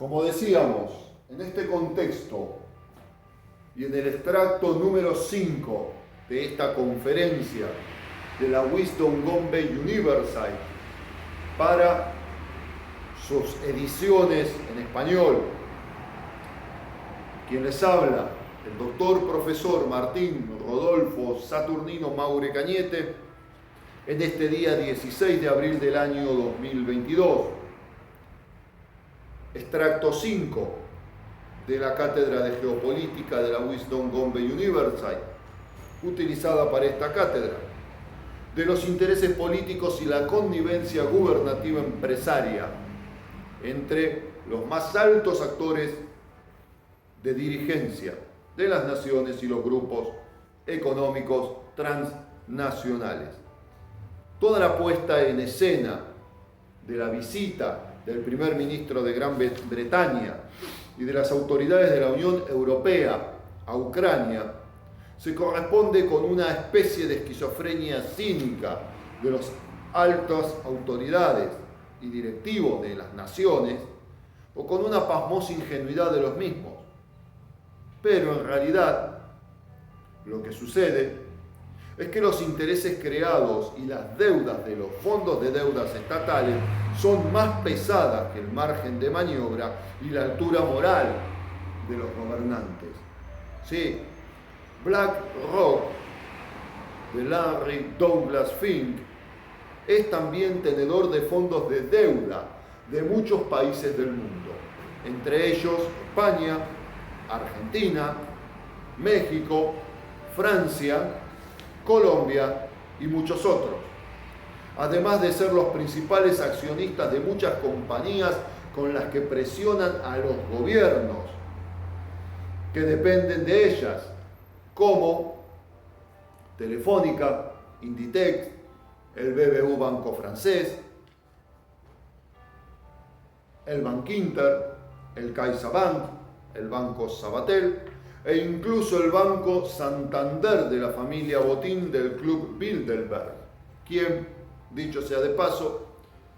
Como decíamos, en este contexto y en el extracto número 5 de esta conferencia de la Wisdom Gombe University para sus ediciones en español, quien les habla, el doctor profesor Martín Rodolfo Saturnino Maure Cañete, en este día 16 de abril del año 2022. Extracto 5 de la Cátedra de Geopolítica de la Wisdom Gombe University, utilizada para esta cátedra, de los intereses políticos y la connivencia gubernativa empresaria entre los más altos actores de dirigencia de las naciones y los grupos económicos transnacionales. Toda la puesta en escena de la visita del primer ministro de Gran Bretaña y de las autoridades de la Unión Europea a Ucrania se corresponde con una especie de esquizofrenia cínica de las altas autoridades y directivos de las naciones, o con una pasmosa ingenuidad de los mismos. Pero en realidad, lo que sucede es que los intereses creados y las deudas de los fondos de deudas estatales son más pesadas que el margen de maniobra y la altura moral de los gobernantes. Sí, BlackRock, de Larry Douglas Fink, es también tenedor de fondos de deuda de muchos países del mundo, entre ellos España, Argentina, México, Francia, Colombia y muchos otros, además de ser los principales accionistas de muchas compañías con las que presionan a los gobiernos que dependen de ellas, como Telefónica, Inditex, el BBVA Banco Francés, el Bankinter, el CaixaBank, el Banco Sabadell e incluso el Banco Santander de la familia Botín del Club Bilderberg, quien, dicho sea de paso,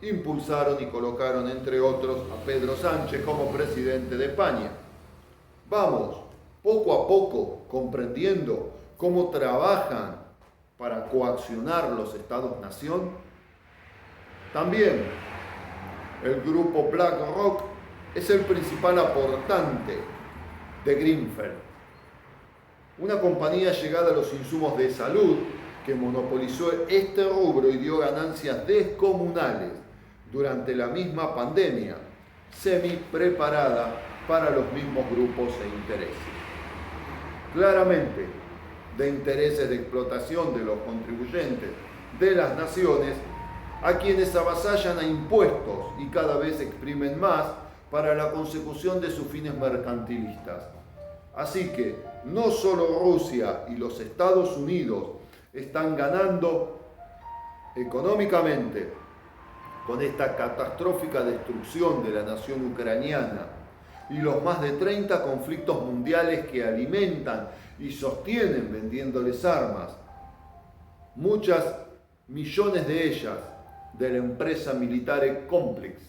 impulsaron y colocaron entre otros a Pedro Sánchez como presidente de España. Vamos, poco a poco, comprendiendo cómo trabajan para coaccionar los estados-nación. También el grupo BlackRock es el principal aportante de Greenfield, una compañía llegada a los insumos de salud que monopolizó este rubro y dio ganancias descomunales durante la misma pandemia, semi-preparada para los mismos grupos e intereses. Claramente, de intereses de explotación de los contribuyentes de las naciones, a quienes avasallan a impuestos y cada vez exprimen más para la consecución de sus fines mercantilistas. Así que no solo Rusia y los Estados Unidos están ganando económicamente con esta catastrófica destrucción de la nación ucraniana y los más de 30 conflictos mundiales que alimentan y sostienen vendiéndoles armas, muchas millones de ellas de la empresa Military Complex,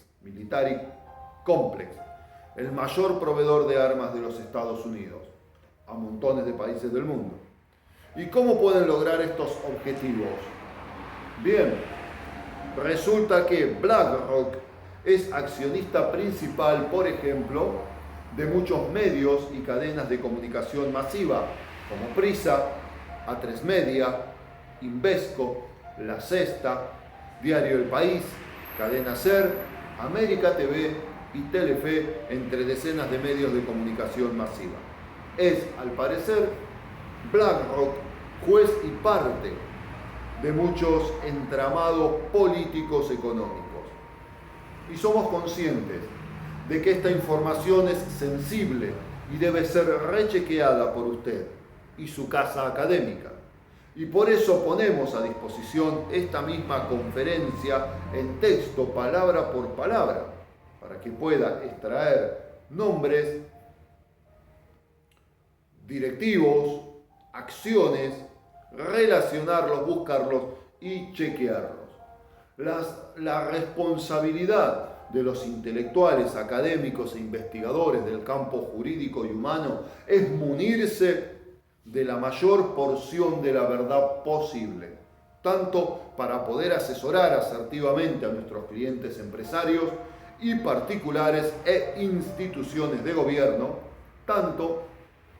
el mayor proveedor de armas de los Estados Unidos, a montones de países del mundo. ¿Y cómo pueden lograr estos objetivos? Bien, resulta que BlackRock es accionista principal, por ejemplo, de muchos medios y cadenas de comunicación masiva, como Prisa, A3 Media, Invesco, La Sexta, Diario El País, Cadena Ser, América TV y Telefe, entre decenas de medios de comunicación masiva. Es, al parecer, BlackRock juez y parte de muchos entramados políticos económicos. Y somos conscientes de que esta información es sensible y debe ser rechequeada por usted y su casa académica. Y por eso ponemos a disposición esta misma conferencia en texto, palabra por palabra, para que pueda extraer nombres, directivos, acciones, relacionarlos, buscarlos y chequearlos. La responsabilidad de los intelectuales, académicos e investigadores del campo jurídico y humano es munirse de la mayor porción de la verdad posible, tanto para poder asesorar asertivamente a nuestros clientes empresarios y particulares e instituciones de gobierno, tanto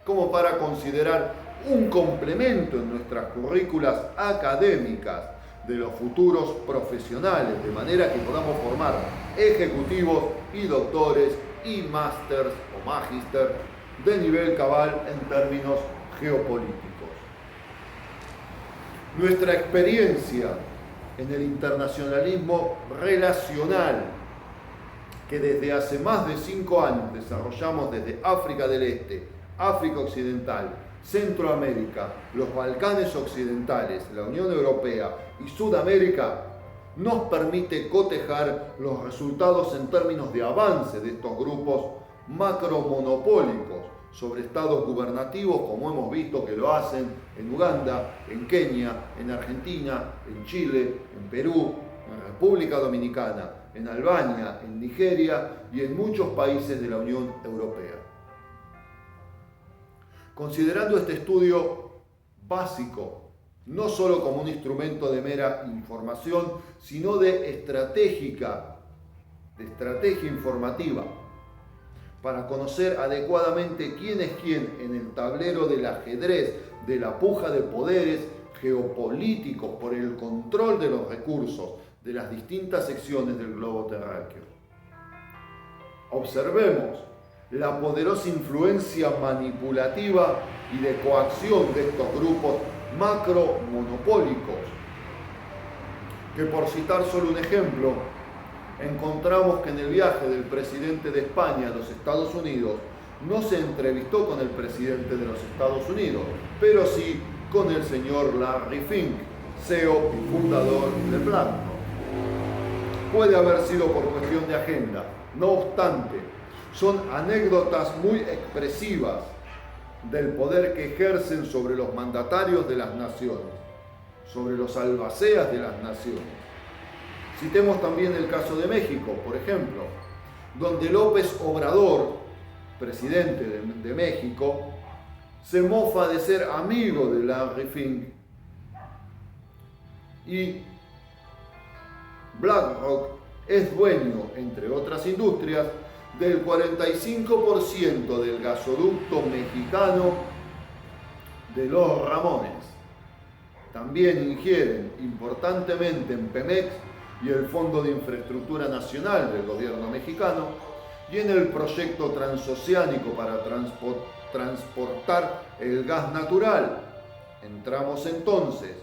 como para considerar un complemento en nuestras currículas académicas de los futuros profesionales, de manera que podamos formar ejecutivos y doctores y másters o magíster de nivel cabal en términos geopolíticos. Nuestra experiencia en el internacionalismo relacional, que desde hace más de 5 años desarrollamos desde África del Este, África Occidental, Centroamérica, los Balcanes Occidentales, la Unión Europea y Sudamérica, nos permite cotejar los resultados en términos de avance de estos grupos macromonopólicos sobre estados gubernativos, como hemos visto que lo hacen en Uganda, en Kenia, en Argentina, en Chile, en Perú, en República Dominicana, en Albania, en Nigeria y en muchos países de la Unión Europea. Considerando este estudio básico, no solo como un instrumento de mera información, sino de estrategia informativa, para conocer adecuadamente quién es quién en el tablero del ajedrez, de la puja de poderes geopolíticos por el control de los recursos de las distintas secciones del globo terráqueo. Observemos la poderosa influencia manipulativa y de coacción de estos grupos macromonopólicos, que por citar solo un ejemplo, encontramos que en el viaje del presidente de España a los Estados Unidos no se entrevistó con el presidente de los Estados Unidos, pero sí con el señor Larry Fink, CEO y fundador de BlackRock. Puede haber sido por cuestión de agenda, no obstante, son anécdotas muy expresivas del poder que ejercen sobre los mandatarios de las naciones, sobre los albaceas de las naciones. Citemos también el caso de México, por ejemplo, donde López Obrador, presidente de México, se mofa de ser amigo de Larry Fink y BlackRock es dueño, entre otras industrias, del 45% del gasoducto mexicano de Los Ramones. También ingieren importantemente en Pemex y el Fondo de Infraestructura Nacional del gobierno mexicano y en el proyecto transoceánico para transportar el gas natural. Entramos entonces,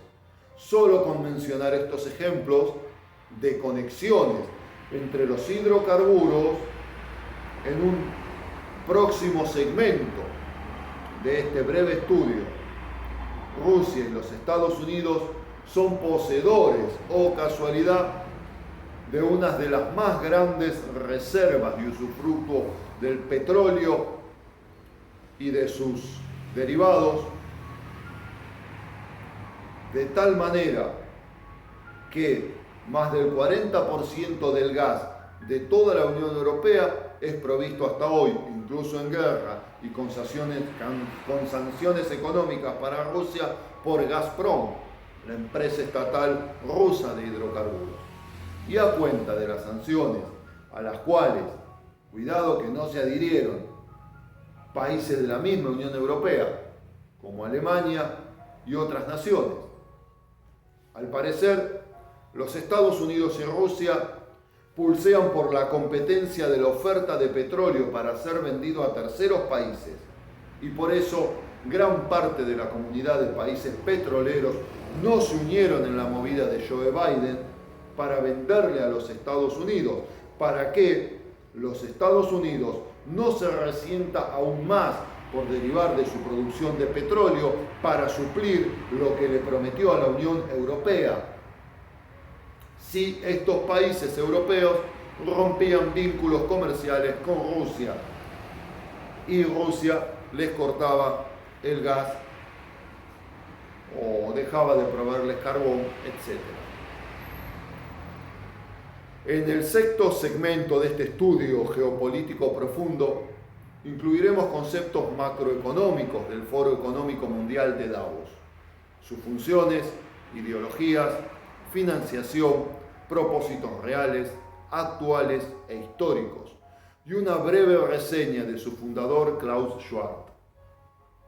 solo con mencionar estos ejemplos de conexiones entre los hidrocarburos, en un próximo segmento de este breve estudio. Rusia y los Estados Unidos son poseedores, o casualidad, de una de las más grandes reservas de usufructo del petróleo y de sus derivados, de tal manera que más del 40% del gas de toda la Unión Europea es provisto hasta hoy, incluso en guerra y con sanciones económicas para Rusia, por Gazprom, la empresa estatal rusa de hidrocarburos. Y a cuenta de las sanciones a las cuales, cuidado que no se adhirieron países de la misma Unión Europea, como Alemania y otras naciones. Al parecer, los Estados Unidos y Rusia pulsean por la competencia de la oferta de petróleo para ser vendido a terceros países, y por eso gran parte de la comunidad de países petroleros no se unieron en la movida de Joe Biden para venderle a los Estados Unidos, para que los Estados Unidos no se resienta aún más por derivar de su producción de petróleo para suplir lo que le prometió a la Unión Europea si estos países europeos rompían vínculos comerciales con Rusia y Rusia les cortaba el gas o dejaba de proveerles carbón, etc. En el sexto segmento de este estudio geopolítico profundo, incluiremos conceptos macroeconómicos del Foro Económico Mundial de Davos, sus funciones, ideologías, financiación, propósitos reales, actuales e históricos, y una breve reseña de su fundador Klaus Schwab,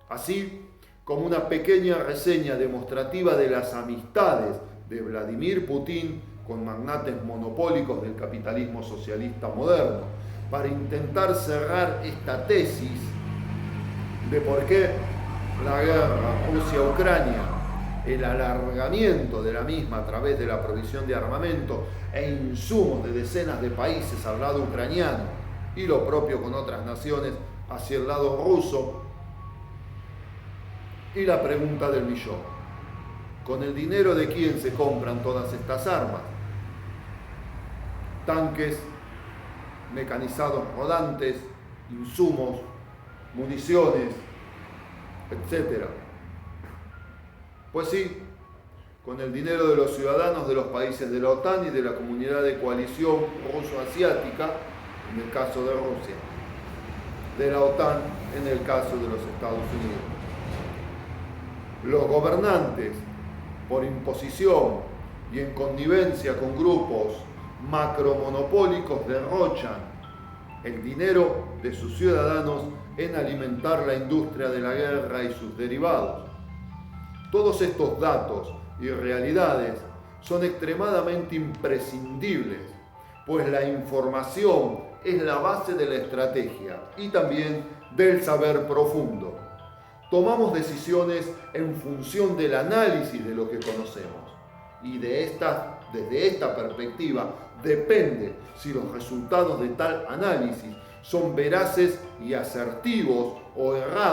así como una pequeña reseña demostrativa de las amistades de Vladimir Putin con magnates monopólicos del capitalismo socialista moderno, para intentar cerrar esta tesis de por qué la guerra Rusia-Ucrania, el alargamiento de la misma a través de la provisión de armamento e insumos de decenas de países al lado ucraniano y lo propio con otras naciones hacia el lado ruso. Y la pregunta del millón: ¿con el dinero de quién se compran todas estas armas? Tanques, mecanizados rodantes, insumos, municiones, etc. Pues sí, con el dinero de los ciudadanos de los países de la OTAN y de la comunidad de coalición ruso-asiática, en el caso de Rusia, de la OTAN en el caso de los Estados Unidos. Los gobernantes, por imposición y en connivencia con grupos macromonopólicos, derrochan el dinero de sus ciudadanos en alimentar la industria de la guerra y sus derivados. Todos estos datos y realidades son extremadamente imprescindibles, pues la información es la base de la estrategia y también del saber profundo. Tomamos decisiones en función del análisis de lo que conocemos, y desde esta perspectiva depende si los resultados de tal análisis son veraces y asertivos o errados